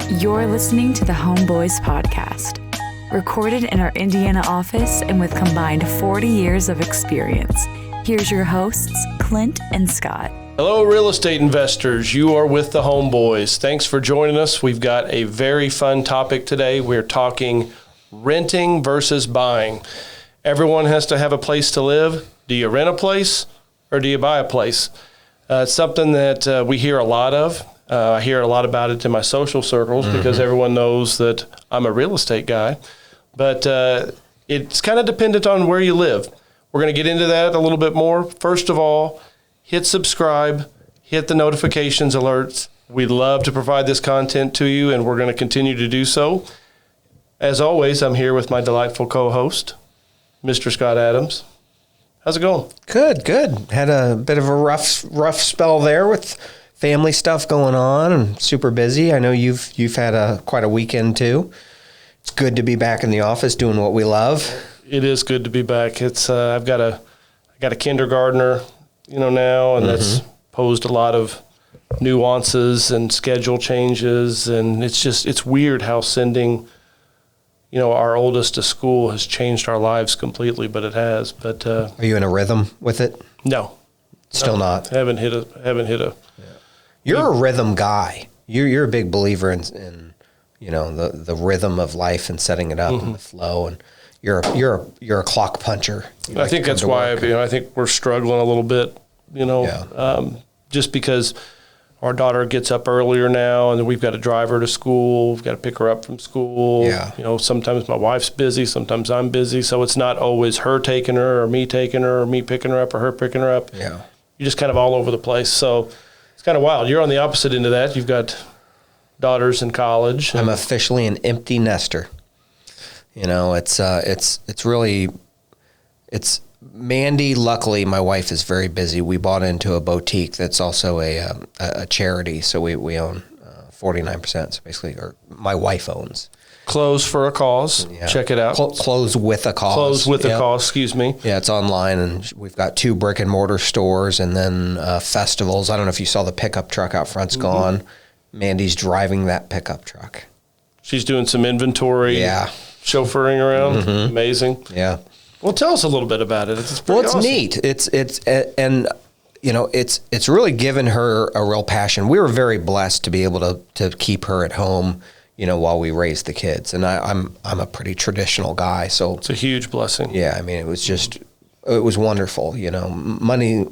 You're listening to the Homeboys podcast, recorded in our Indiana office and with combined 40 years of experience. Here's your hosts, Clint and Scott. Hello, real estate investors. You are with the Homeboys. Thanks for joining us. We've got a very fun topic today. We're talking renting versus buying. Everyone has to have a place to live. Do you rent a place or do you buy a place? It's something that we hear a lot of. I hear a lot about it in my social circles because everyone knows that I'm a real estate guy. But it's kind of dependent on where you live. We're going to get into that a little bit more. First of all, hit subscribe, hit the notifications alerts. We love to provide this content to you, and we're going to continue to do so. As always, I'm here with my delightful co-host, Mr. Scott Adams. How's it going? Good. Had a bit of a rough spell there with family stuff going on and super busy. I know you've had quite a weekend too. It's good to be back in the office doing what we love. It is good to be back. It's I got a kindergartner, now, and that's posed a lot of nuances and schedule changes, and it's weird how sending our oldest to school has changed our lives completely, but it has. But are you in a rhythm with it? No, still not. Haven't hit a. Yeah. You're a rhythm guy. You're a big believer in the rhythm of life and setting it up and the flow, and you're a clock puncher. I think that's why I think we're struggling a little bit. Just because our daughter gets up earlier now, and then we've got to drive her to school. We've got to pick her up from school. Yeah. Sometimes my wife's busy, sometimes I'm busy, so it's not always her taking her or me taking her or me picking her up or her picking her up. Yeah. You're just kind of all over the place. So it's kind of wild. You're on the opposite end of that. You've got daughters in college. I'm officially an empty nester. It's really Mandy. Luckily, my wife is very busy. We bought into a boutique that's also a charity, so we own 49%. So basically, or my wife owns. Clothes for a Cause. Yeah. Check it out. Clothes with a Cause. Clothes with a Cause, excuse me. Yeah, it's online, and we've got 2 brick and mortar stores and then festivals. I don't know if you saw the pickup truck out front's gone. Mandy's driving that pickup truck. She's doing some inventory. Yeah. Chauffeuring around. Amazing. Yeah. Well, tell us a little bit about it. It's pretty awesome. Neat. It's really given her a real passion. We were very blessed to be able to keep her at home, while we raised the kids. And I'm a pretty traditional guy, so it's a huge blessing. Yeah, I mean, it was wonderful. Money,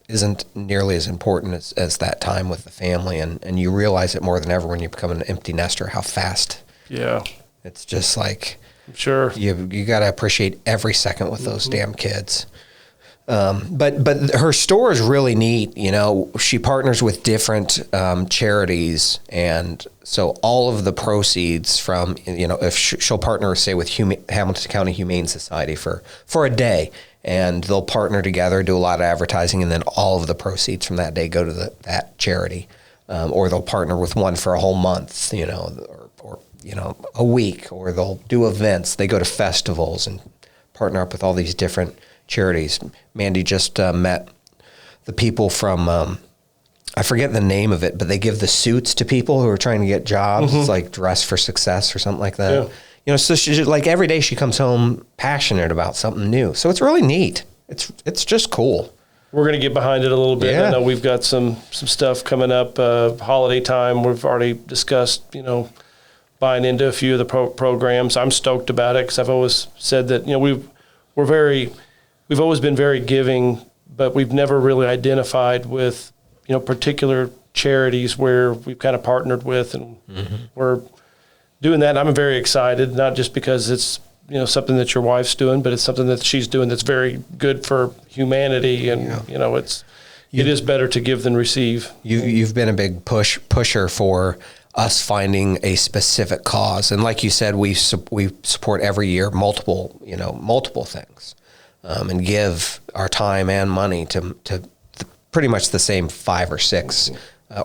isn't nearly as important as that time with the family, and you realize it more than ever when you become an empty nester, how fast. Yeah. It's just like, sure, you got to appreciate every second with those damn kids. But her store is really neat. She partners with different charities, and so all of the proceeds from if she'll partner, say, with Hamilton County Humane Society for a day, and they'll partner together, do a lot of advertising, and then all of the proceeds from that day go to that charity, or they'll partner with one for a whole month, or a week, or they'll do events. They go to festivals and partner up with all these different charities. Mandy just met the people from, I forget the name of it, but they give the suits to people who are trying to get jobs. It's like Dress for Success or something like that. Yeah. So she's like, every day she comes home passionate about something new. So it's really neat. It's just cool. We're going to get behind it a little bit. Yeah. I know we've got some stuff coming up, holiday time. We've already discussed, buying into a few of the programs. I'm stoked about it because I've always said that, we've always been very giving, but we've never really identified with, particular charities where we've kind of partnered with, and we're doing that. And I'm very excited, not just because it's, something that your wife's doing, but it's something that she's doing that's very good for humanity. And, it is better to give than receive. You've been a big pusher for us finding a specific cause. And like you said, we support every year multiple things. And give our time and money to pretty much the same 5 or 6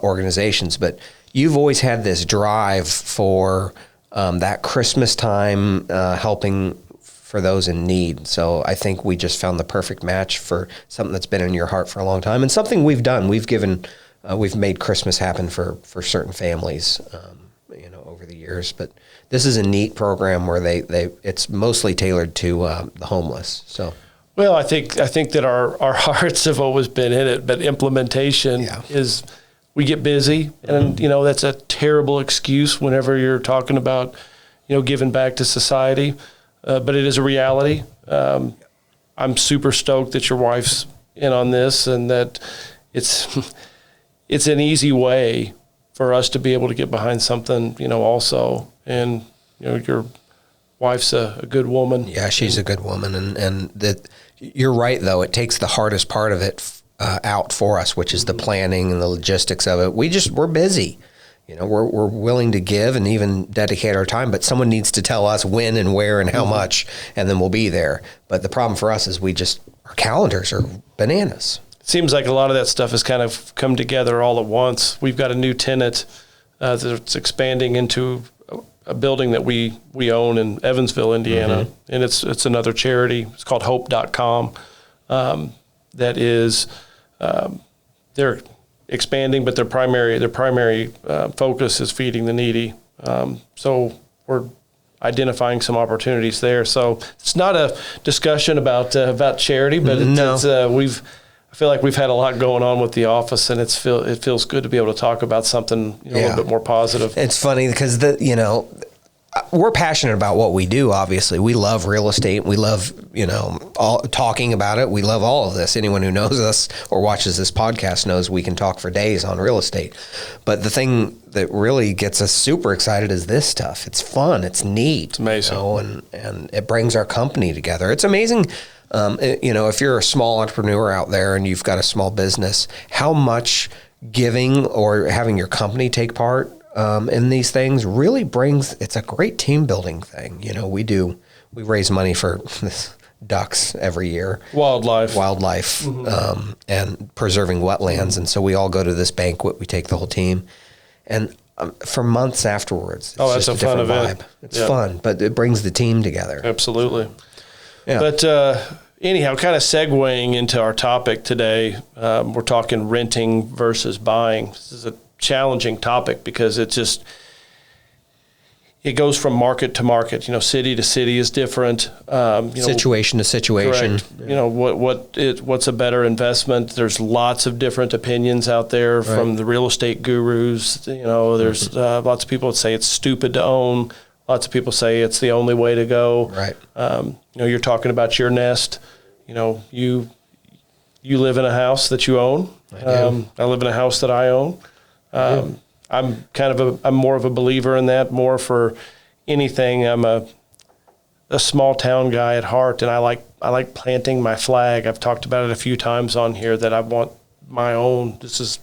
organizations. But you've always had this drive for that Christmas time, helping for those in need. So I think we just found the perfect match for something that's been in your heart for a long time, and something we've done. We've made Christmas happen for certain families years. But this is a neat program where it's mostly tailored to the homeless. So. Well, I think that our hearts have always been in it, but implementation is, we get busy, and that's a terrible excuse whenever you're talking about giving back to society, but it is a reality. I'm super stoked that your wife's in on this, and that it's an easy way for us to be able to get behind something also, and your wife's a good woman. Yeah, she's a good woman, and that. You're right, though. It takes the hardest part of it out for us, which is the planning and the logistics of it. We're busy. We're willing to give and even dedicate our time, but someone needs to tell us when and where and how much, and then we'll be there. But the problem for us is our calendars are bananas. It seems like a lot of that stuff has kind of come together all at once. We've got a new tenant that's expanding into a building that we own in Evansville, Indiana, and it's another charity. It's called hope.com. That is, they're expanding, but their primary focus is feeding the needy. So we're identifying some opportunities there. So it's not a discussion about charity, but I feel like we've had a lot going on with the office, and it feels good to be able to talk about something a little bit more positive. It's funny because we're passionate about what we do. Obviously, we love real estate. We love talking about it. We love all of this. Anyone who knows us or watches this podcast knows we can talk for days on real estate. But the thing that really gets us super excited is this stuff. It's fun. It's neat. It's amazing, and it brings our company together. It's amazing. If you're a small entrepreneur out there and you've got a small business, how much giving or having your company take part in these things really it's a great team building thing. We raise money for ducks every year. Wildlife. And preserving wetlands. And so we all go to this banquet. We take the whole team. And for months afterwards, it's that's just a fun different vibe. It's fun, but it brings the team together. Absolutely. Yeah. But anyhow, kind of segueing into our topic today, we're talking renting versus buying. This is a challenging topic because it goes from market to market. City to city is different. Situation to situation. Correct. What's a better investment? There's lots of different opinions out there from the real estate gurus. There's lots of people that say it's stupid to own. Lots of people say it's the only way to go. Right. You're talking about your nest. You live in a house that you own. I live in a house that I own. I'm more of a believer in that, more for anything. I'm a small town guy at heart, and I like planting my flag. I've talked about it a few times on here that I want my own. This is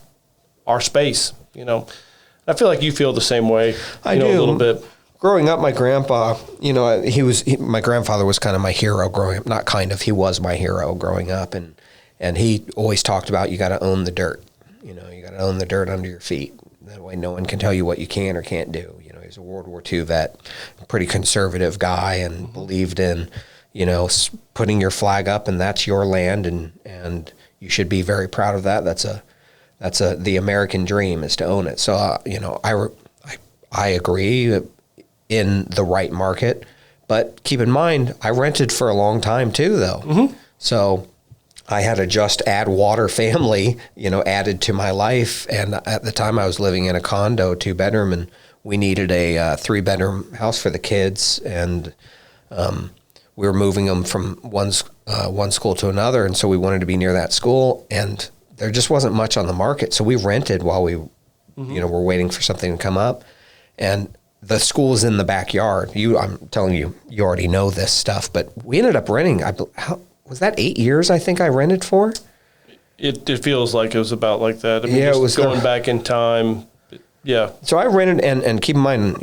our space. I feel like you feel the same way. I do a little bit. Growing up, my grandpa, my grandfather was kind of my hero growing up. Not kind of, he was my hero growing up. And he always talked about, you got to own the dirt. You got to own the dirt under your feet. That way no one can tell you what you can or can't do. He's a World War II vet, pretty conservative guy, and believed in, putting your flag up, and that's your land. And you should be very proud of that. That's the American dream, is to own it. So, I agree in the right market, but keep in mind, I rented for a long time too, though. So I had a just add water family, added to my life. And at the time I was living in a condo, 2-bedroom, and we needed a 3-bedroom house for the kids. And we were moving them from one school to another. And so we wanted to be near that school, and there just wasn't much on the market. So we rented while we, were waiting for something to come up. And the school is in the backyard. I'm telling you, you already know this stuff, but we ended up renting. Was that 8 years? I think I rented for. It feels like it was about like that. I mean, it was going back in time. Yeah. So I rented, and keep in mind,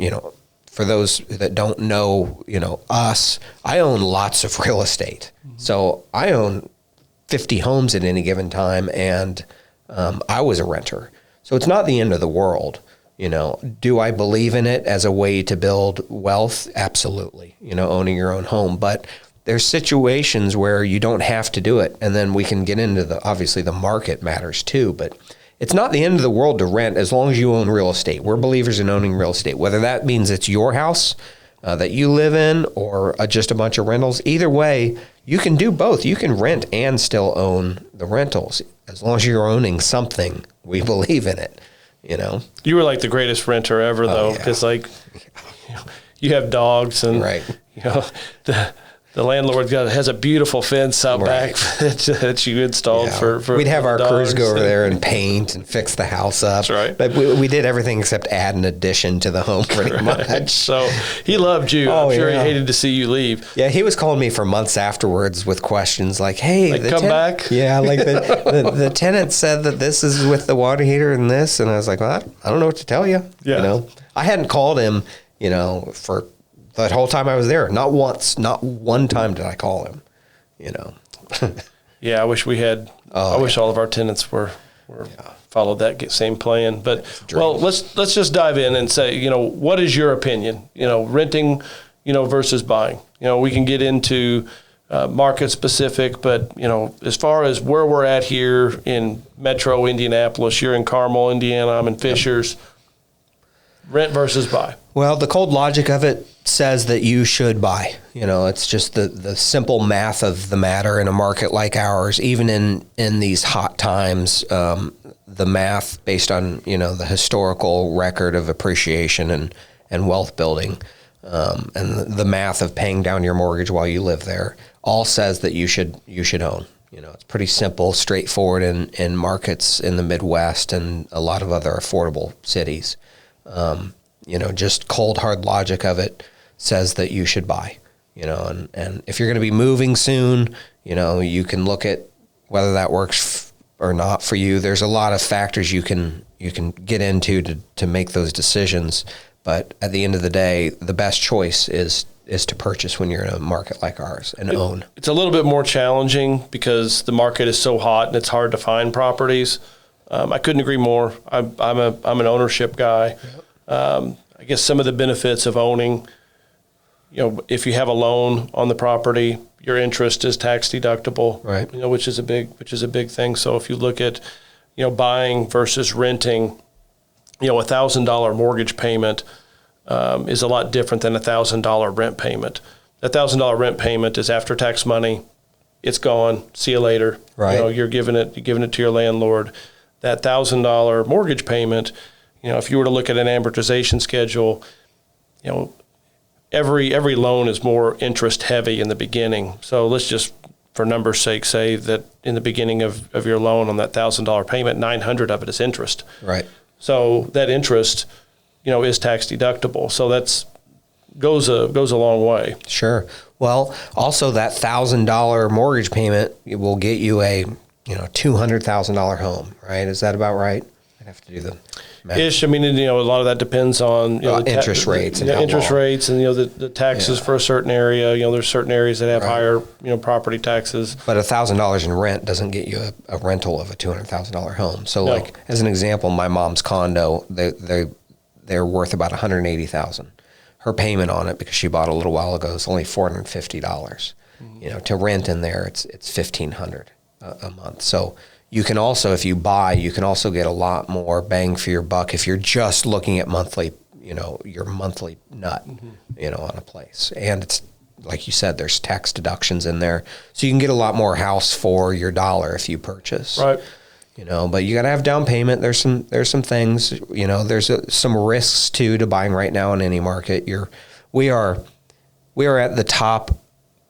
for those that don't know, us, I own lots of real estate. So I own 50 homes at any given time, and I was a renter. So it's not the end of the world. Do I believe in it as a way to build wealth? Absolutely. Owning your own home. But there's situations where you don't have to do it. And then we can get into obviously the market matters too, but it's not the end of the world to rent as long as you own real estate. We're believers in owning real estate, whether that means it's your house that you live in or just a bunch of rentals. Either way, you can do both. You can rent and still own the rentals. As long as you're owning something, we believe in it, you know. You were like the greatest renter ever, though, because you have dogs and the landlord has a beautiful fence out back that you installed for we'd have our dogs. crews go over there and paint and fix the house up. That's right. But we did everything except add an addition to the home pretty much. So he loved you. I'm sure he hated to see you leave. Yeah, he was calling me for months afterwards with questions like, hey, come back? Yeah, like the tenant said that this is with the water heater and this. And I was like, well, I don't know what to tell you. Yeah. You know, I hadn't called him, for that whole time I was there. Not once, not one time did I call him, Yeah, I wish we had. I wish all of our tenants were followed that same plan. But let's just dive in and say, what is your opinion? Renting, versus buying. We can get into market specific, but as far as where we're at here in Metro Indianapolis, you're in Carmel, Indiana. I'm in Fishers. Rent versus buy. Well, the cold logic of it says that you should buy. It's just the simple math of the matter in a market like ours. Even in these hot times, the math based on the historical record of appreciation and wealth building, and the math of paying down your mortgage while you live there, all says that you should own. It's pretty simple, straightforward in markets in the Midwest and a lot of other affordable cities. Just cold, hard logic of it says that you should buy, and if you're going to be moving soon, you can look at whether that works or not for you. There's a lot of factors you can get into to make those decisions. But at the end of the day, the best choice is to purchase when you're in a market like ours and own. It's a little bit more challenging because the market is so hot and it's hard to find properties. I couldn't agree more. I'm an ownership guy. I guess some of the benefits of owning, if you have a loan on the property, your interest is tax deductible, right? Which is a big thing. So if you look at, buying versus renting, $1,000 mortgage payment is a lot different than $1,000 rent payment. That $1,000 rent payment is after tax money. It's gone. See you later. Right. You're giving it to your landlord. That $1,000 mortgage payment, if you were to look at an amortization schedule, every loan is more interest heavy in the beginning. So let's just, for numbers' sake, say that in the beginning of your loan on that $1,000 payment, $900 of it is interest. Right. So that interest, is tax deductible. So that's goes a long way. Sure. Well, also that $1,000 mortgage payment will get you a $200,000 home, right? Is that about right? I'd have to do the math. Ish. I mean, a lot of that depends on interest rates and interest rates and the taxes for a certain area. There's certain areas that have higher property taxes. But $1,000 in rent doesn't get you a rental of a $200,000 home. So, like as an example, my mom's condo, they're worth about $180,000. Her payment on it, because she bought a little while ago, is only $450. Mm-hmm. To rent in there, it's $1,500 a month. So you can also, if you buy, you can also get a lot more bang for your buck if you're just looking at monthly, your monthly nut, on a place. And it's like you said, there's tax deductions in there, so you can get a lot more house for your dollar if you purchase. Right. But you got to have down payment. There's some things, there's some risks too to buying right now in any market. We are at the top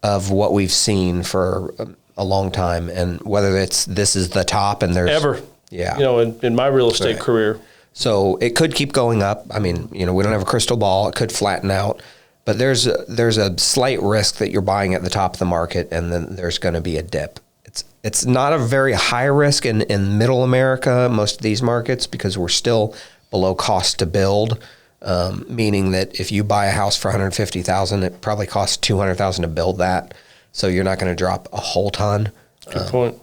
of what we've seen for a long time, and whether this is the top and there's ever, in my real estate career. So it could keep going up. I mean, we don't have a crystal ball. It could flatten out, but there's a slight risk that you're buying at the top of the market, and then there's going to be a dip. It's not a very high risk in middle America, most of these markets, because we're still below cost to build, meaning that if you buy a house for $150,000, it probably costs $200,000 to build that. So you're not going to drop a whole ton. Good point.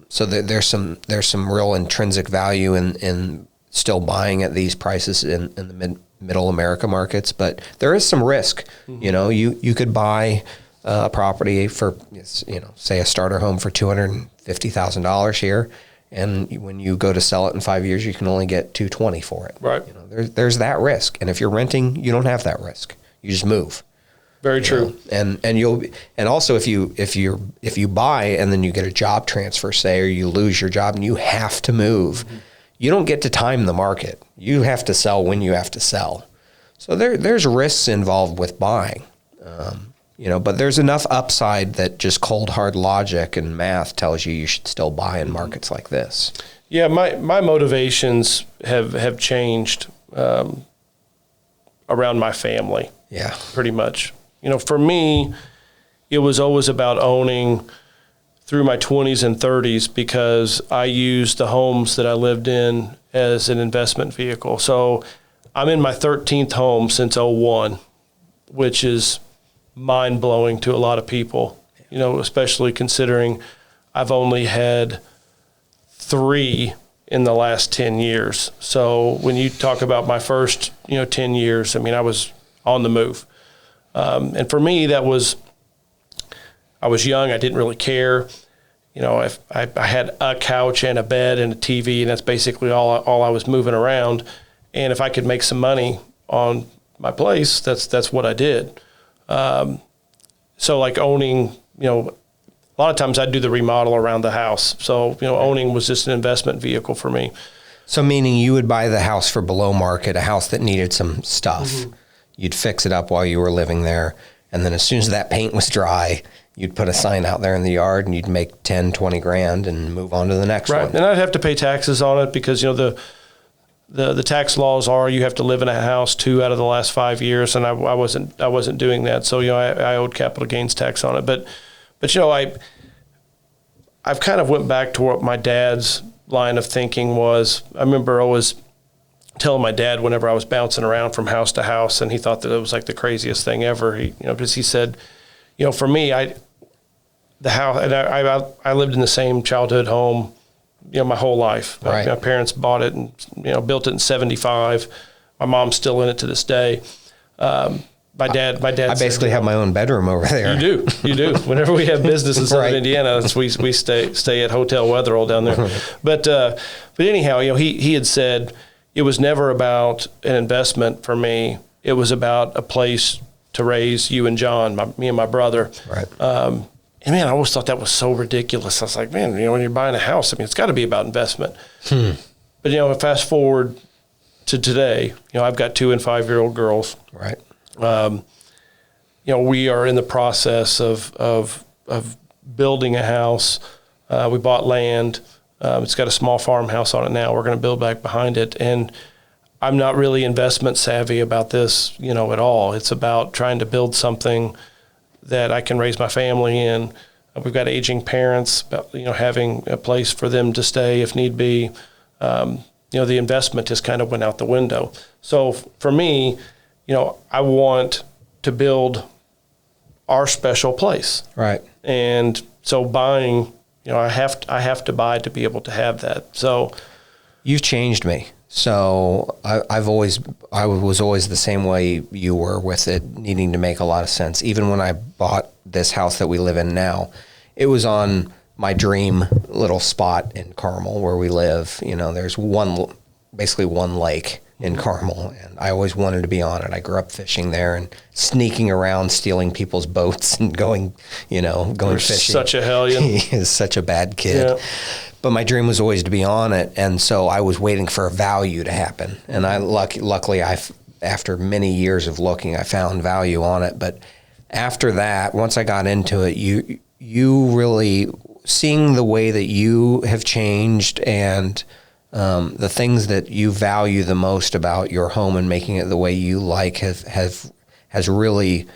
So there's some real intrinsic value in still buying at these prices in the middle America markets, but there is some risk. Mm-hmm. You could buy a property for say a starter home for $250,000 here, and when you go to sell it in 5 years, you can only get $220 for it. Right. There's that risk, and if you're renting, you don't have that risk. You just move. Very true. And also if you buy and then you get a job transfer, say, or you lose your job and you have to move, you don't get to time the market. You have to sell when you have to sell. So there's risks involved with buying, but there's enough upside that just cold hard logic and math tells you should still buy in markets like this. Yeah, my motivations have changed around my family. Yeah, pretty much. For me, it was always about owning through my 20s and 30s because I used the homes that I lived in as an investment vehicle. So I'm in my 13th home since 2001, which is mind-blowing to a lot of people, especially considering I've only had 3 in the last 10 years. So when you talk about my first, 10 years, I was on the move. And for me, I was young. I didn't really care. If I had a couch and a bed and a TV, and that's basically all I was moving around. And if I could make some money on my place, that's what I did. So like owning, a lot of times I'd do the remodel around the house. So, owning was just an investment vehicle for me. So meaning you would buy the house for below market, a house that needed some stuff. Mm-hmm. You'd fix it up while you were living there. And then as soon as that paint was dry, you'd put a sign out there in the yard and you'd make 10, 20 grand and move on to the next one. And I'd have to pay taxes on it because, the tax laws are you have to live in a house 2 out of the last 5 years. And I wasn't doing that. So, I owed capital gains tax on it. But I've kind of went back to what my dad's line of thinking was. I remember always telling my dad whenever I was bouncing around from house to house, and he thought that it was like the craziest thing ever. Because he said, for me, the house, and I lived in the same childhood home, my whole life. Right. My parents bought it and built it in '75. My mom's still in it to this day. My dad. I basically have my own bedroom over there. You do. Whenever we have business in Southern Right. Indiana, we stay at Hotel Wetherell down there. But anyhow, he had said it was never about an investment for me. It was about a place to raise you and John, me and my brother. Right. And man, I always thought that was so ridiculous. I was like, man, when you're buying a house, it's got to be about investment. But fast forward to today, I've got 2 and 5-year-old girls. Right. We are in the process of building a house. We bought land. It's got a small farmhouse on it now. We're going to build back behind it. And I'm not really investment savvy about this, at all. It's about trying to build something that I can raise my family in. We've got aging parents, having a place for them to stay if need be. The investment just kind of went out the window. So for me, I want to build our special place. Right. And so buying, I have to buy to be able to have that. So you've changed me. So I was always the same way you were with it, needing to make a lot of sense. Even when I bought this house that we live in now, it was on my dream little spot in Carmel where we live. There's basically one lake in Carmel, and I always wanted to be on it. I grew up fishing there and sneaking around, stealing people's boats and going fishing. Such a hellion. He is such a bad kid. Yeah. But my dream was always to be on it, and so I was waiting for a value to happen. And luckily, after many years of looking, I found value on it. But after that, once I got into it, you really seeing the way that you have changed and the things that you value the most about your home and making it the way you like has really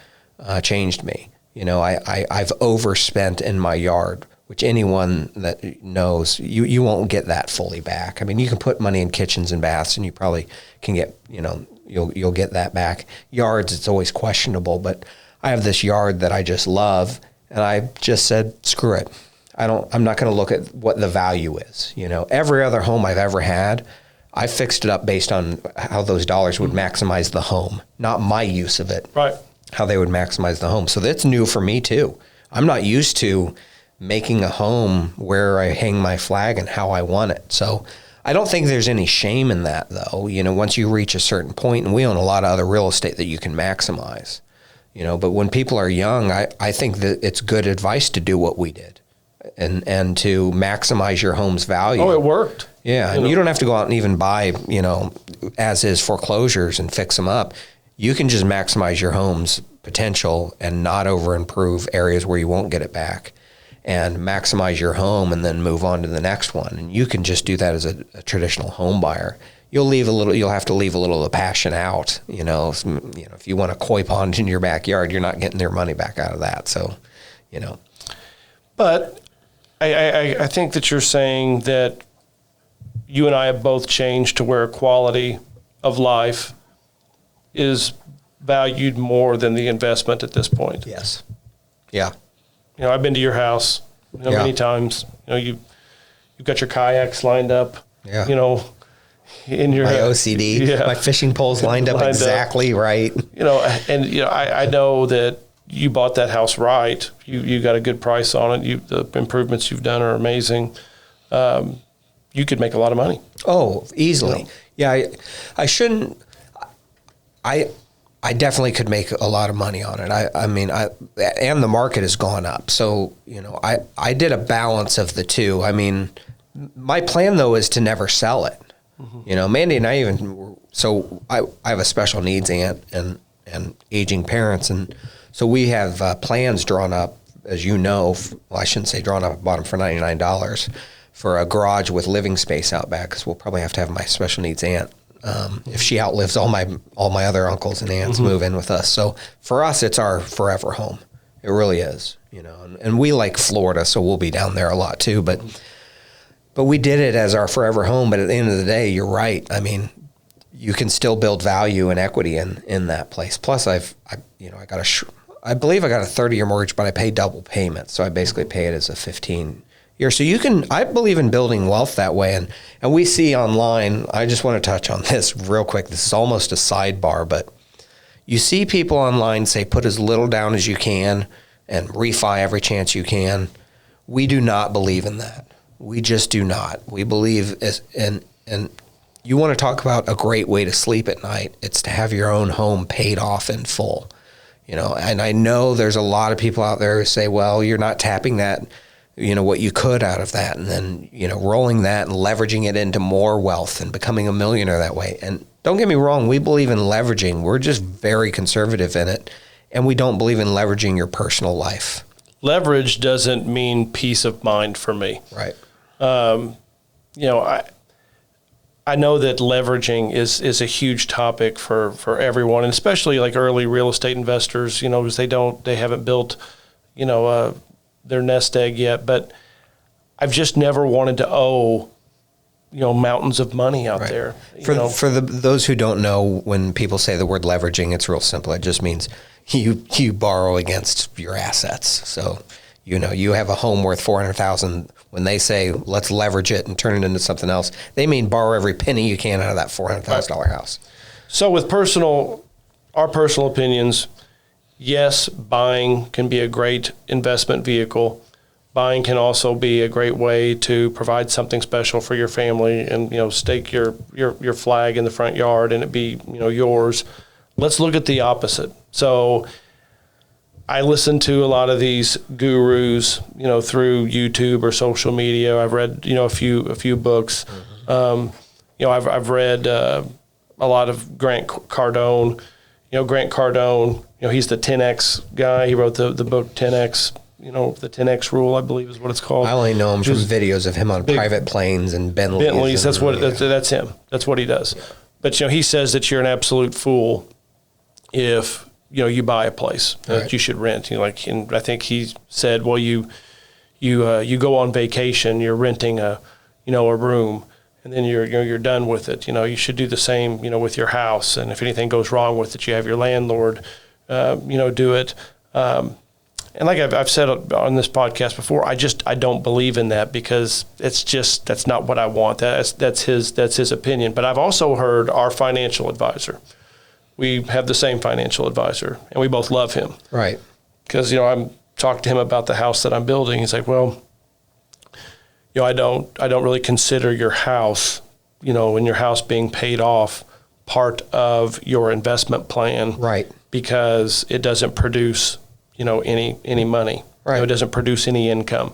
changed me. I've overspent in my yard, which anyone that knows, you won't get that fully back. You can put money in kitchens and baths and you probably can get, you'll get that back. Yards, it's always questionable, but I have this yard that I just love, and I just said, screw it. I'm not going to look at what the value is. Every other home I've ever had, I fixed it up based on how those dollars would maximize the home, not my use of it. Right. How they would maximize the home. So that's new for me too. I'm not used to making a home where I hang my flag and how I want it. So I don't think there's any shame in that, though. Once you reach a certain point, and we own a lot of other real estate that you can maximize, but when people are young, I think that it's good advice to do what we did and to maximize your home's value. Oh, it worked. Yeah. And you don't have to go out and even buy, as is foreclosures and fix them up. You can just maximize your home's potential and not over improve areas where you won't get it back, and maximize your home and then move on to the next one. And you can just do that as a traditional home buyer. You'll have to leave a little of the passion out. If you want a koi pond in your backyard, you're not getting their money back out of that. So, But I think that you're saying that you and I have both changed to where quality of life is valued more than the investment at this point. Yes. Yeah. I've been to your house many times. You've got your kayaks lined up. Yeah. In your my OCD, my fishing poles lined up exactly right. I know that you bought that house right. You got a good price on it. The improvements you've done are amazing. You could make a lot of money. Oh, easily. Yeah, I shouldn't. I definitely could make a lot of money on it. And the market has gone up. So, I did a balance of the two. My plan though is to never sell it. Mm-hmm. Mandy and I I have a special needs aunt and aging parents. And so we have plans drawn up, as I shouldn't say drawn up, I bought them for $99 for a garage with living space out back, because we'll probably have to have my special needs aunt. If she outlives all my other uncles and aunts, mm-hmm. move in with us. So for us, it's our forever home. It really is, and we like Florida, so we'll be down there a lot too. But we did it as our forever home. But at the end of the day, you're right. You can still build value and equity in that place. Plus, I believe I got a 30-year mortgage, but I pay double payments. So I basically pay it as a 15 year. So I believe in building wealth that way. And we see online, I just want to touch on this real quick. This is almost a sidebar, but you see people online say, put as little down as you can and refi every chance you can. We do not believe in that. We just do not. We believe and you want to talk about a great way to sleep at night. It's to have your own home paid off in full, and I know there's a lot of people out there who say, well, you're not tapping that, what you could out of that, and then, rolling that and leveraging it into more wealth and becoming a millionaire that way. And don't get me wrong, we believe in leveraging. We're just very conservative in it, and we don't believe in leveraging your personal life. Leverage doesn't mean peace of mind for me. Right. I know that leveraging is a huge topic for everyone, and especially like early real estate investors, because they haven't built, their nest egg yet. But I've just never wanted to owe, mountains of money out there. For those who don't know, when people say the word leveraging, it's real simple. It just means you borrow against your assets. So, you have a home worth $400,000. When they say let's leverage it and turn it into something else, they mean borrow every penny you can out of that $400,000 house. So with our personal opinions, yes, buying can be a great investment vehicle. Buying can also be a great way to provide something special for your family and, stake your flag in the front yard and it be, yours. Let's look at the opposite. So I listen to a lot of these gurus, through YouTube or social media. I've read, a few books. Mm-hmm. I've read a lot of Grant Cardone. Grant Cardone, he's the 10X guy. He wrote the book 10X, the 10X rule, I believe is what it's called. I only know him from videos of him on private planes and Bentleys. That's him. That's what he does. Yeah. But, he says that you're an absolute fool if you buy a place that you should rent. And I think he said, well, you go on vacation, you're renting a room, and then you're done with it. You should do the same, with your house. And if anything goes wrong with it, you have your landlord, do it. And like I've said on this podcast before, I don't believe in that because that's not what I want. That's his opinion. But I've also heard our financial advisor. We have the same financial advisor, and we both love him. Right. Because, I'm talked to him about the house that I'm building. He's like, well, I don't really consider your house, and your house being paid off part of your investment plan. Right. Because it doesn't produce, any money. Right. It doesn't produce any income.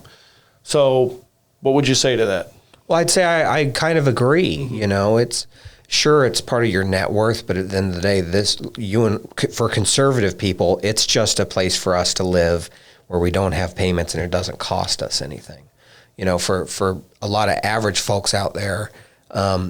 So what would you say to that? Well, I'd say I kind of agree. It's part of your net worth, but at the end of the day, for conservative people, it's just a place for us to live where we don't have payments and it doesn't cost us anything. For a lot of average folks out there,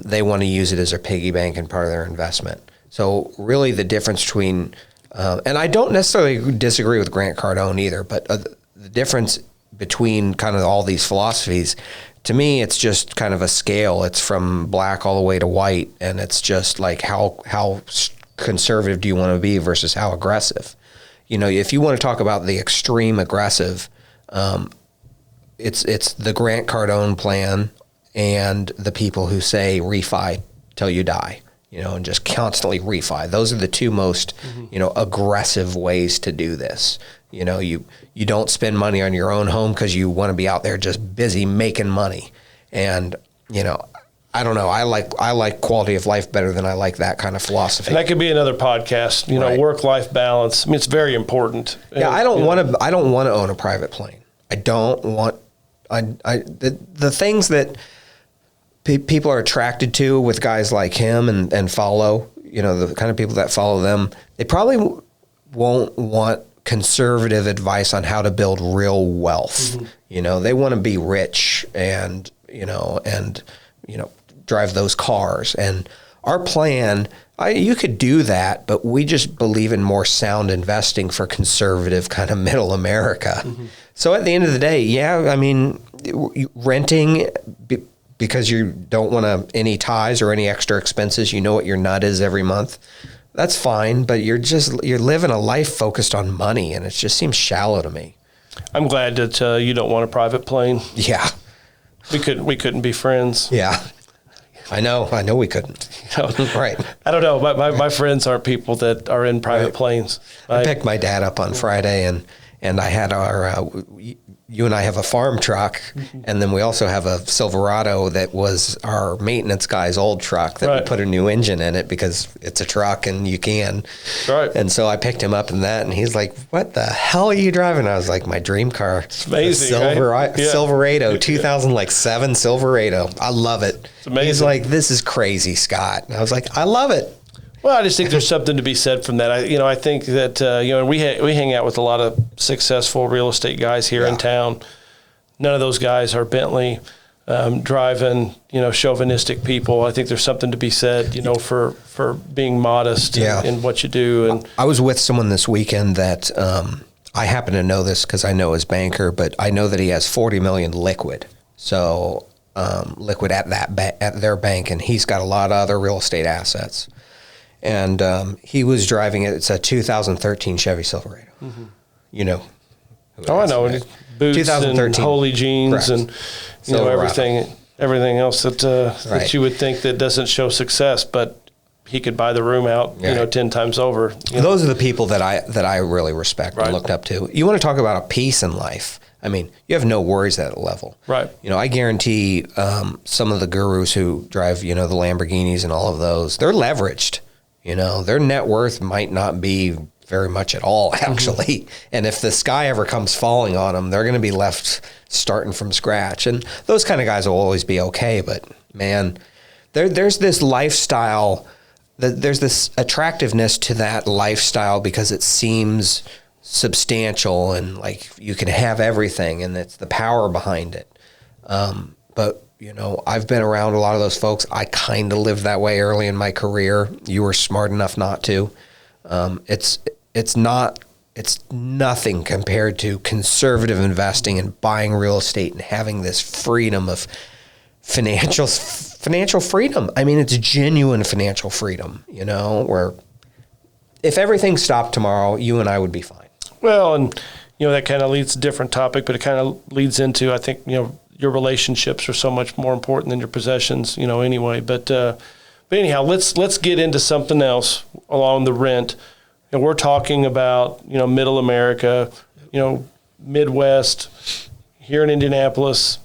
they want to use it as their piggy bank and part of their investment. So really the difference between, and I don't necessarily disagree with Grant Cardone either, but the difference between kind of all these philosophies, to me, it's just kind of a scale. It's from black all the way to white, and it's just like how conservative do you want to be versus how aggressive. If you want to talk about the extreme aggressive, it's the Grant Cardone plan and the people who say refi till you die, and just constantly refi. Those are the two most, aggressive ways to do this. You don't spend money on your own home because you want to be out there just busy making money. And, I don't know. I like quality of life better than I like that kind of philosophy. And that could be another podcast, Right. Work-life balance. I mean, it's very important. Yeah, I don't want to own a private plane. I don't want the things that people are attracted to with guys like him and follow, the kind of people that follow them, they probably won't want conservative advice on how to build real wealth. Mm-hmm. They want to be rich and drive those cars. And our plan, you could do that, but we just believe in more sound investing for conservative kind of middle America. Mm-hmm. So at the end of the day, renting because you don't want any ties or any extra expenses, what your nut is every month. That's fine, but you're living a life focused on money, and it just seems shallow to me. I'm glad that you don't want a private plane. Yeah, we couldn't be friends. Yeah, I know we couldn't. Right. I don't know. My friends aren't people that are in private planes. I picked my dad up on Friday, and I had you and I have a farm truck, and then we also have a Silverado that was our maintenance guy's old truck that we put a new engine in it because it's a truck and you can. Right. And so I picked him up in that, and he's like, "What the hell are you driving?" I was like, "My dream car." It's amazing. Silverado, 2007 Silverado. I love it. It's amazing. He's like, "This is crazy, Scott." And I was like, "I love it." Well, I just think there's something to be said from that. I think that and we hang out with a lot of successful real estate guys here in town. None of those guys are Bentley driving, chauvinistic people. I think there's something to be said, for being modest in what you do. And I was with someone this weekend that I happen to know this because I know his banker, but I know that he has $40 million liquid. So liquid at at their bank, and he's got a lot of other real estate assets. And he was driving it. It's a 2013 Chevy Silverado. Mm-hmm. I know. And boots 2013. And holy jeans. Correct. And everything else that you would think that doesn't show success, but he could buy the room out, 10 times over. Those are the people that I really respect and looked up to. You want to talk about a peace in life. I mean, you have no worries at that level. Right. I guarantee some of the gurus who drive, the Lamborghinis and all of those, they're leveraged. Their net worth might not be very much at all, actually. Mm-hmm. And if the sky ever comes falling on them, they're going to be left starting from scratch. And those kind of guys will always be okay. But, man, there's this lifestyle, there's this attractiveness to that lifestyle because it seems substantial and like you can have everything, and it's the power behind it. But I've been around a lot of those folks. I kind of lived that way early in my career. You were smart enough not to. It's nothing compared to conservative investing and buying real estate and having this freedom of financial freedom. I mean, it's genuine financial freedom, where if everything stopped tomorrow, you and I would be fine. Well, and, that kind of leads to a different topic, but it kind of leads into, I think, your relationships are so much more important than your possessions, anyway. But anyhow, let's get into something else along the rent. And we're talking about, middle America, Midwest, here in Indianapolis,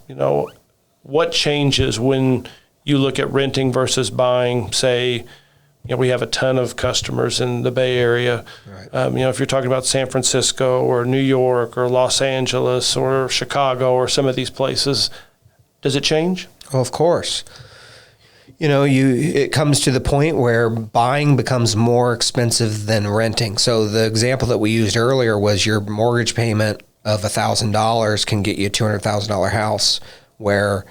what changes when you look at renting versus buying? Say, we have a ton of customers in the Bay Area. Right. If you're talking about San Francisco or New York or Los Angeles or Chicago or some of these places, does it change? Well, of course. It comes to the point where buying becomes more expensive than renting. So the example that we used earlier was your mortgage payment of $1,000 can get you a $200,000 house, where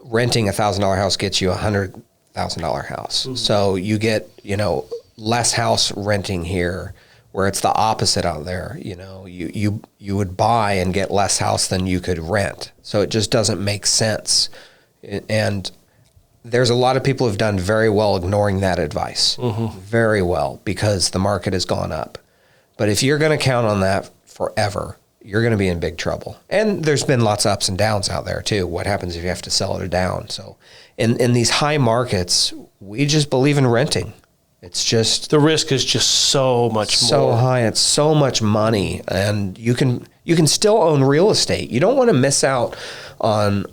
renting a $1,000 house gets you a $100,000 house. Mm-hmm. So you get, less house renting here, where it's the opposite out there. You would buy and get less house than you could rent. So it just doesn't make sense. And there's a lot of people who've done very well ignoring that advice. Mm-hmm. Very well, because the market has gone up. But if you're going to count on that forever, you're going to be in big trouble. And there's been lots of ups and downs out there too. What happens if you have to sell it down? So in these high markets, we just believe in renting. It's just the risk is just so much so high. It's so much money, and you can still own real estate. You don't want to miss out on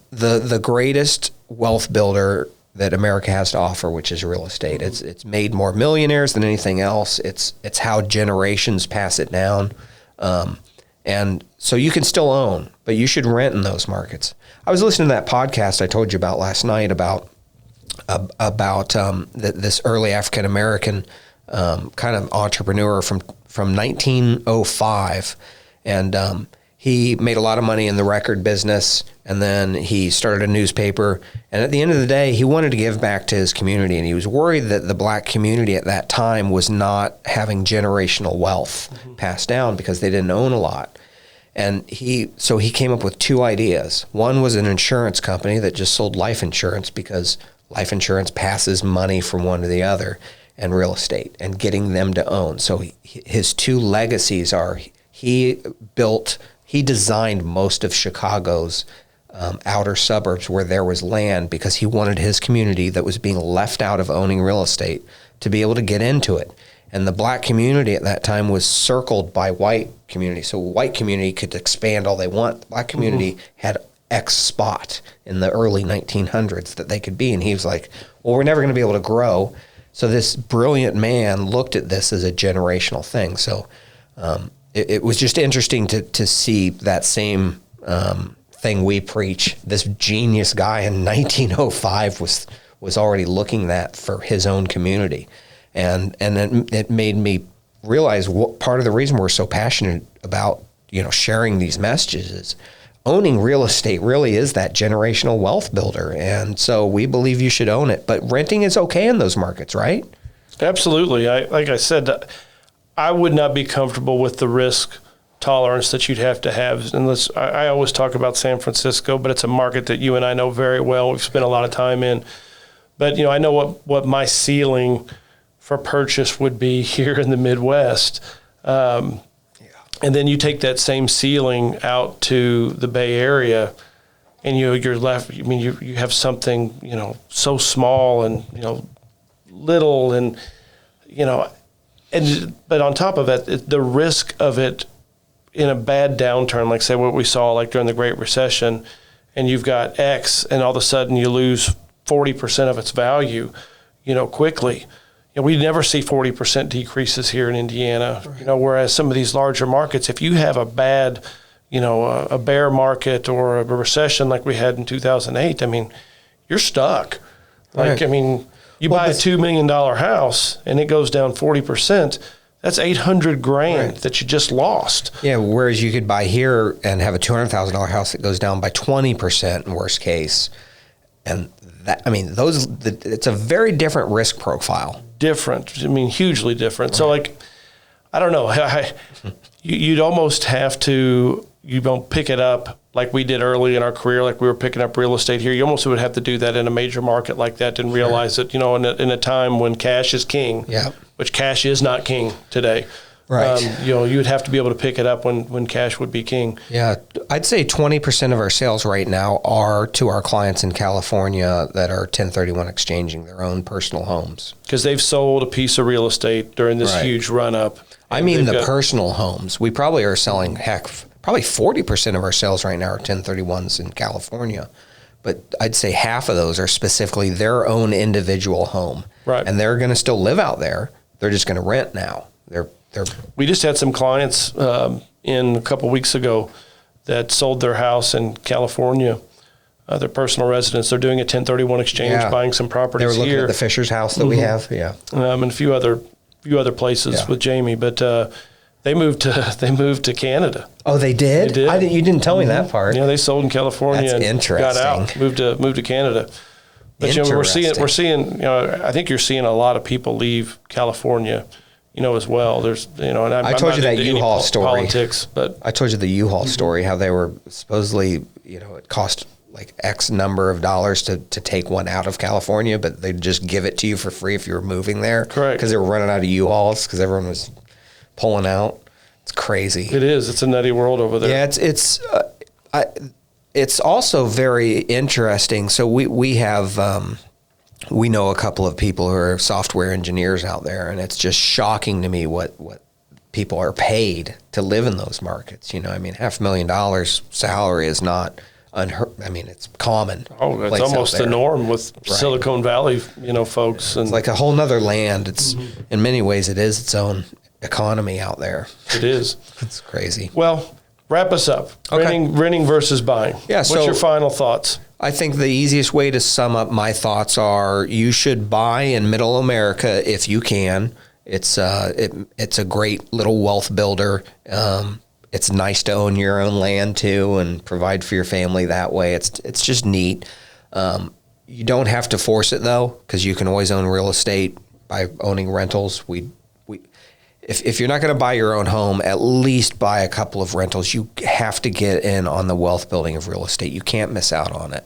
the greatest wealth builder that America has to offer, which is real estate. It's made more millionaires than anything else. It's how generations pass it down. And so you can still own, but you should rent in those markets. I was listening to that podcast I told you about last night about this early African American kind of entrepreneur from 1905, and he made a lot of money in the record business, and then he started a newspaper. And at the end of the day, he wanted to give back to his community, and he was worried that the black community at that time was not having generational wealth passed down because they didn't own a lot. And so he came up with two ideas. One was an insurance company that just sold life insurance, because life insurance passes money from one to the other, and real estate, and getting them to own. So his two legacies are he designed most of Chicago's outer suburbs where there was land, because he wanted his community that was being left out of owning real estate to be able to get into it. And the black community at that time was circled by white community. So white community could expand all they want. The black community had X spot in the early 1900s that they could be. And he was like, well, we're never going to be able to grow. So this brilliant man looked at this as a generational thing. So it was just interesting to see that same thing we preach. This genius guy in 1905 was already looking at for his own community. And it made me realize what part of the reason we're so passionate about, sharing these messages is owning real estate really is that generational wealth builder. And so we believe you should own it, but renting is okay in those markets, right? Absolutely. Like I said, I would not be comfortable with the risk tolerance that you'd have to have. Unless I always talk about San Francisco, but it's a market that you and I know very well. We've spent a lot of time in. But, I know what my ceiling for purchase would be here in the Midwest. And then you take that same ceiling out to the Bay Area, and you're left, you have something, so small and, little and, but on top of that, the risk of it in a bad downturn, like say what we saw like during the Great Recession, and you've got X and all of a sudden you lose 40% of its value, quickly. We never see 40% decreases here in Indiana, right. Whereas some of these larger markets, if you have a bad, a bear market or a recession like we had in 2008, you're stuck. Like, right. You buy a $2 million house and it goes down 40%, that's $800,000 right. that you just lost. Yeah, whereas you could buy here and have a $200,000 house that goes down by 20% in worst case. And that, it's a very different risk profile. Different. Hugely different. Right. So, I don't know. You'd almost have to, pick it up like we did early in our career, like we were picking up real estate here. You almost would have to do that in a major market like that and realize that, in a time when cash is king, yeah. which cash is not king today. Right. You would have to be able to pick it up when cash would be king. Yeah. I'd say 20% of our sales right now are to our clients in California that are 1031 exchanging their own personal homes. Because they've sold a piece of real estate during this huge run up. I mean, the personal homes. We probably are selling, probably 40% of our sales right now are 1031s in California. But I'd say half of those are specifically their own individual home. Right. And they're going to still live out there. They're just going to rent now. We just had some clients in a couple weeks ago that sold their house in California, their personal residence. They're doing a 1031 exchange, buying some properties here. They were looking at the Fisher's house that we have, and a few other places with Jamie, but they moved to Canada. Oh, they did? They did. You didn't tell me that part. Yeah, they sold in California. That's and got out, moved to Canada. But we're seeing. I think you're seeing a lot of people leave California. As well. There's, and I told you that U-Haul story. Politics, but I told you the U-Haul story, how they were supposedly, it cost like X number of dollars to take one out of California, but they'd just give it to you for free if you were moving there. Correct. Because they were running out of U-Hauls because everyone was pulling out. It's crazy. It is. It's a nutty world over there. Yeah, it's also very interesting. So we have. We know a couple of people who are software engineers out there, and it's just shocking to me what people are paid to live in those markets. $500,000 salary is not unheard. I mean, it's common. Oh, it's almost the norm with Silicon Valley, folks. And it's like a whole nother land. It's in many ways it is its own economy out there. It is. It's crazy. Well, wrap us up. Okay. Renting versus buying. Yeah. What's your final thoughts? I think the easiest way to sum up my thoughts are you should buy in Middle America if you can. It's a great little wealth builder. It's nice to own your own land too and provide for your family that way. It's just neat. You don't have to force it though, because you can always own real estate by owning rentals. If you're not going to buy your own home, at least buy a couple of rentals. You have to get in on the wealth building of real estate. You can't miss out on it.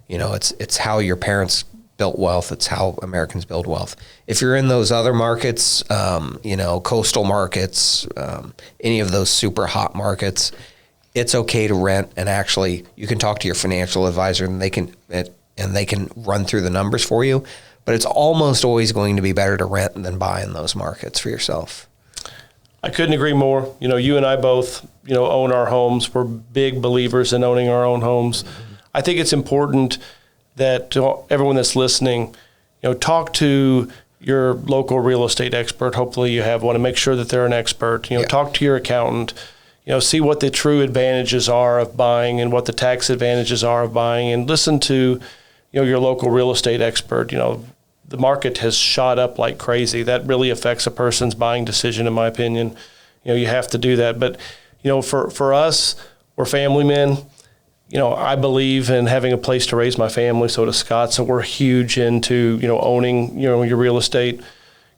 It's how your parents built wealth. It's how Americans build wealth. If you're in those other markets, coastal markets, any of those super hot markets, it's okay to rent. And actually, you can talk to your financial advisor, and they can run through the numbers for you. But it's almost always going to be better to rent than buy in those markets for yourself. I couldn't agree more. You and I both, own our homes. We're big believers in owning our own homes. I think it's important that everyone that's listening, talk to your local real estate expert. Hopefully you have one, and make sure that they're an expert. Talk to your accountant. See what the true advantages are of buying and what the tax advantages are of buying, and listen to, your local real estate expert. The market has shot up like crazy. That really affects a person's buying decision, in my opinion. You have to do that. But, for us, we're family men. I believe in having a place to raise my family. So does Scott. So we're huge into, owning, your real estate.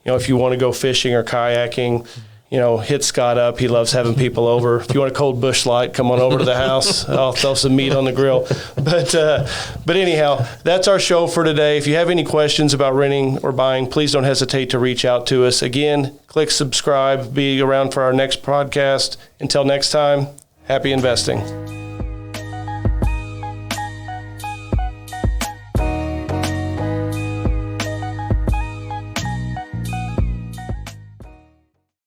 If you want to go fishing or kayaking, hit Scott up. He loves having people over. If you want a cold bush light, come on over to the house. I'll throw some meat on the grill. But anyhow, that's our show for today. If you have any questions about renting or buying, please don't hesitate to reach out to us. Again, click subscribe. Be around for our next podcast. Until next time, happy investing.